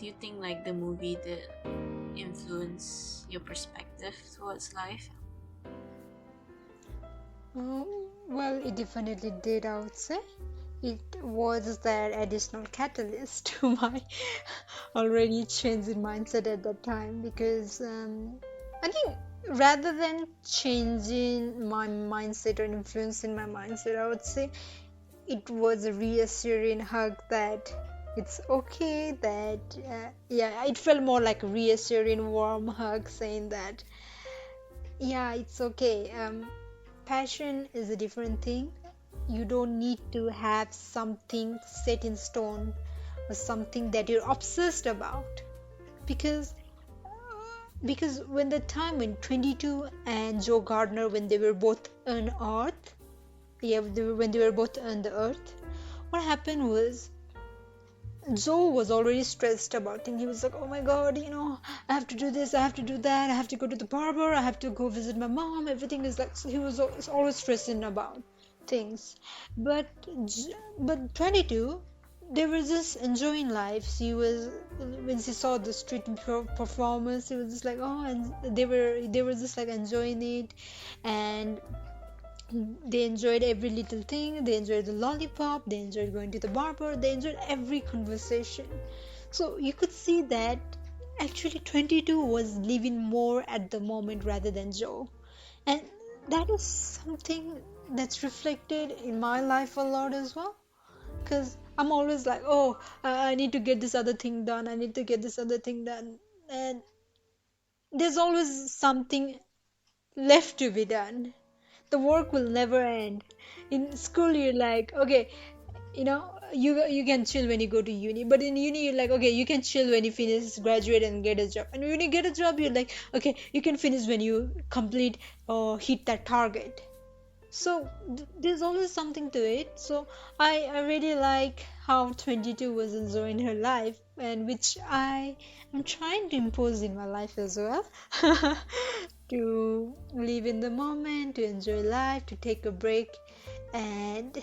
do you think like the movie did influence your perspective towards life? Well, it definitely did, I would say. It was that additional catalyst to my already changing mindset at that time because I think rather than changing my mindset or influencing my mindset, I would say it was a reassuring hug that it's okay, that yeah, it felt more like a reassuring warm hug saying that yeah, it's okay. Passion is a different thing. You don't need to have something set in stone or something that you're obsessed about because when the time when 22 and Joe Gardner, when they were both on earth, when they were both on the earth, what happened was Joe was already stressed about things. He was like, oh my god, I have to do this, I have to do that, I have to go to the barber, I have to go visit my mom. Everything is like, so he was always stressing about things. But 22, they were just enjoying life. She was, when she saw the street performance, it was just like, oh, and they were just like enjoying it, and they enjoyed every little thing. They enjoyed the lollipop, they enjoyed going to the barber, they enjoyed every conversation. So you could see that actually 22 was living more at the moment rather than Joe. And that is something that's reflected in my life a lot as well. Because I'm always like, oh, I need to get this other thing done, I need to get this other thing done. And there's always something left to be done. The work will never end. In school, you're like, okay, you can chill when you go to uni, but in uni, you're like, okay, you can chill when you finish, graduate, and get a job. And when you get a job, you're like, okay, you can finish when you complete or hit that target. So there's always something to it. So I really like how 22 was enjoying her life, and which I am trying to impose in my life as well. To live in the moment, to enjoy life, to take a break, and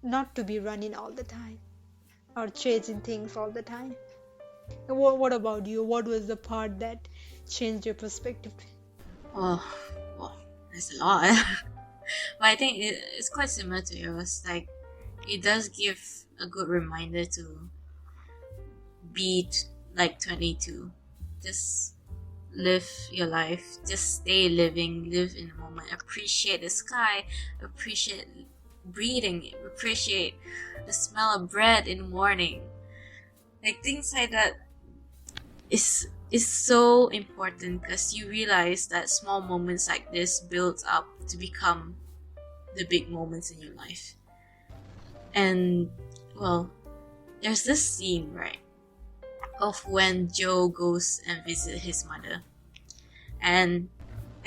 not to be running all the time or chasing things all the time. What about you? What was the part that changed your perspective? Oh, well, there's a lot. But I think it's quite similar to yours. Like, it does give a good reminder to be like 22. Just live your life. Just stay living. Live in the moment. Appreciate the sky. Appreciate breathing. Appreciate the smell of bread in the morning. Like, things like that is so important because you realize that small moments like this build up to become the big moments in your life. And well, there's this scene, right, of when Joe goes and visits his mother, and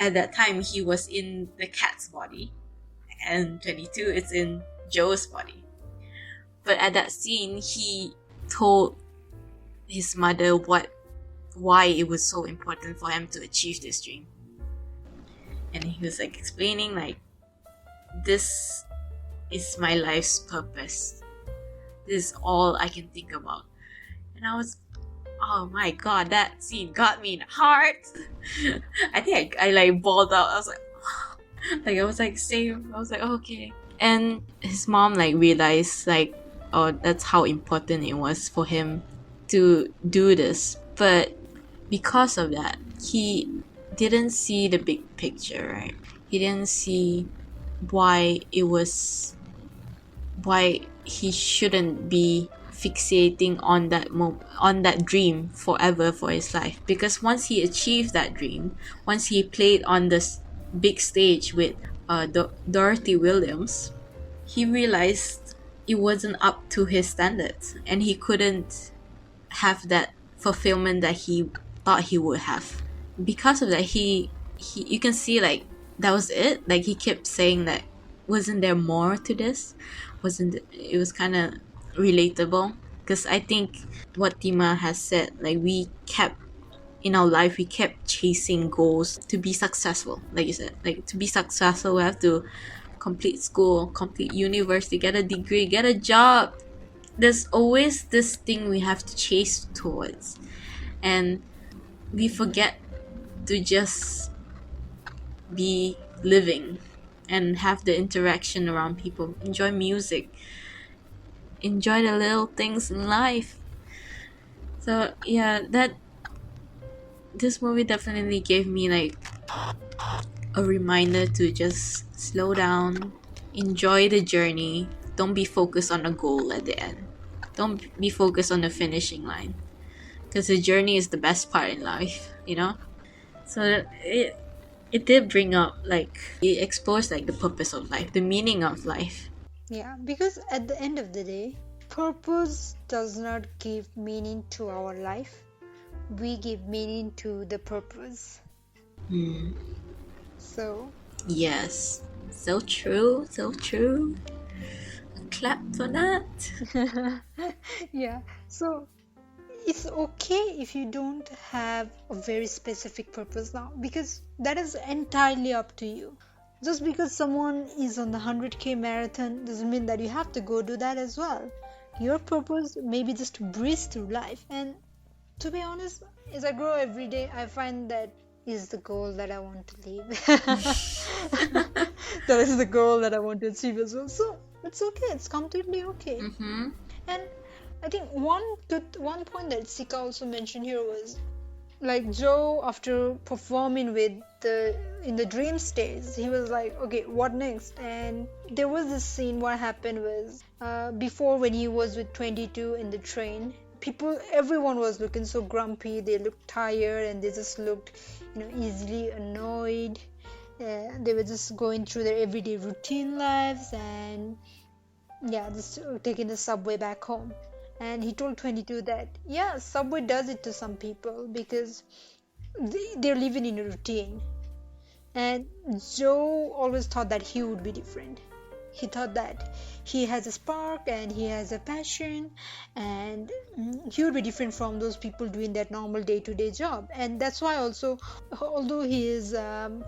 at that time he was in the cat's body, and 22 is in Joe's body. But at that scene, he told his mother why it was so important for him to achieve this dream. And he was like explaining, like, this is my life's purpose. This is all I can think about. And I was, oh my god, that scene got me in the heart. I think I like bawled out. I was like, I was like, same. I was like, oh, okay. And his mom like realized, like, oh, that's how important it was for him to do this. But because of that, he didn't see the big picture, right? He didn't see why he shouldn't be fixating on that dream forever for his life. Because once he achieved that dream, once he played on this big stage with Dorothy Williams, he realized it wasn't up to his standards, and he couldn't have that fulfillment that he thought he would have. Because of that, he you can see, like, that was it. Like, he kept saying that, wasn't there more to this? It was kind of relatable, because I think what Tima has said, like, in our life, we kept chasing goals to be successful. Like you said, like, to be successful, we have to complete school, complete university, get a degree, get a job, there's always this thing we have to chase towards, and we forget to just be living and have the interaction around people, enjoy music, enjoy the little things in life. So yeah, that this movie definitely gave me like a reminder to just slow down, enjoy the journey. Don't be focused on a goal at the end. Don't be focused on the finishing line, because the journey is the best part in life, you know. So it did bring up, like, it exposed like the purpose of life, the meaning of life. Yeah, because at the end of the day, purpose does not give meaning to our life. We give meaning to the purpose. Hmm. So, Yes, so true, so true. A clap for that. yeah. So, it's okay if you don't have a very specific purpose now, because that is entirely up to you. Just because someone is on the 100K marathon doesn't mean that you have to go do that as well. Your purpose may be just to breeze through life. And to be honest, as I grow every day, I find that is the goal that I want to live. That is the goal that I want to achieve as well. So it's okay. It's completely okay. Mm-hmm. And I think one point that Sika also mentioned here was, like, Joe, after performing with in the dream stage, he was like, okay, what next? And there was this scene. What happened was, before, when he was with 22 in the train, everyone was looking so grumpy. They looked tired, and they just looked, easily annoyed. They were just going through their everyday routine lives, and yeah, just taking the subway back home. And he told 22 that, yeah, subway does it to some people because they're living in a routine. And Joe always thought that he would be different. He thought that he has a spark and he has a passion, and he would be different from those people doing that normal day-to-day job. And that's why also, although his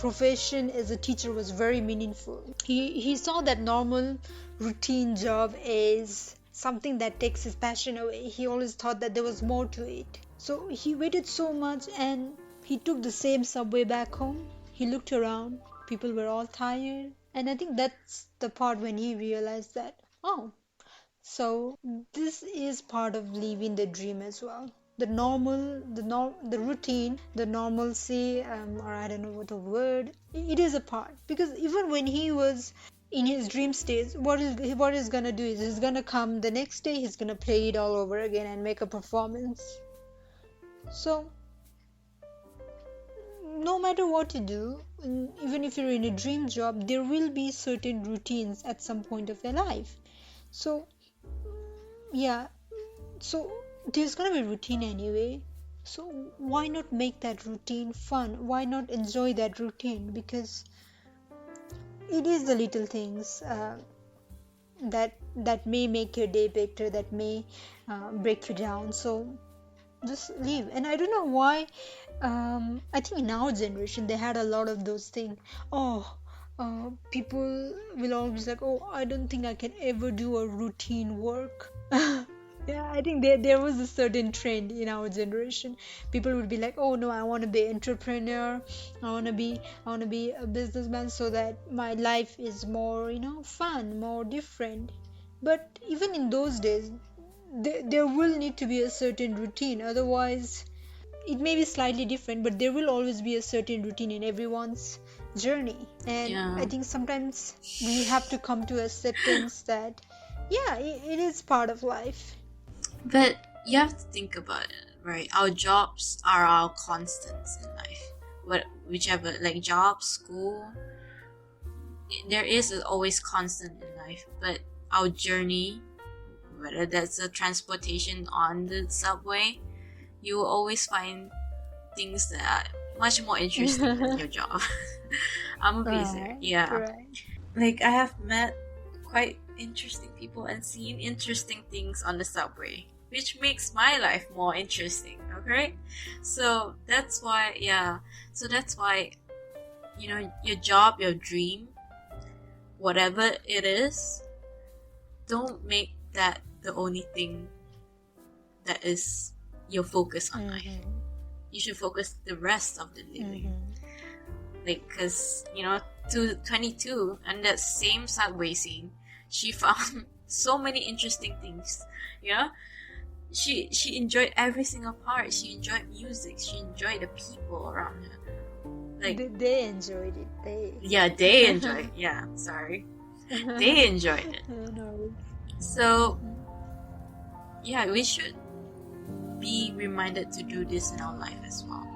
profession as a teacher was very meaningful, he saw that normal routine job as something that takes his passion away. He always thought that there was more to it. So he waited so much, and he took the same subway back home. He looked around, people were all tired. And I think that's the part when he realized that, oh, so this is part of living the dream as well. The routine, the normalcy, or I don't know what the word, it is a part. Because even when he was in his dream stage, what he's gonna do is he's gonna come the next day, he's gonna play it all over again and make a performance. So no matter what you do, even if you're in a dream job, there will be certain routines at some point of your life. So yeah, so there's gonna be routine anyway. So why not make that routine fun? Why not enjoy that routine? Because it is the little things that may make your day better, that may break you down. So just leave. And I don't know why, I think in our generation they had a lot of those things. People will always like, oh, I don't think I can ever do a routine work. Yeah, I think there was a certain trend in our generation. People would be like, oh no, I want to be an entrepreneur. I want to be a businessman so that my life is more, fun, more different. But even in those days, there will need to be a certain routine. Otherwise, it may be slightly different, but there will always be a certain routine in everyone's journey. And Yeah. I think sometimes we have to come to acceptance that, yeah, it is part of life. But you have to think about it, right? Our jobs are our constants in life. Whichever, like job, school, there is always constant in life. But our journey, whether that's a transportation on the subway, you will always find things that are much more interesting than your job. I'm a busy. Yeah. Right. Like, I have met quite interesting people and seen interesting things on the subway, which makes my life more interesting. Okay, so that's why, your job, your dream, whatever it is, don't make that the only thing that is your focus on life. You should focus the rest of the living. Like, because, you know, to 22, and that same subway scene, she found so many interesting things, you know. She enjoyed every single part. She enjoyed music. She enjoyed the people around her. Like, they enjoyed it. They enjoyed it. Yeah, sorry. They enjoyed it. No. So, yeah, we should be reminded to do this in our life as well.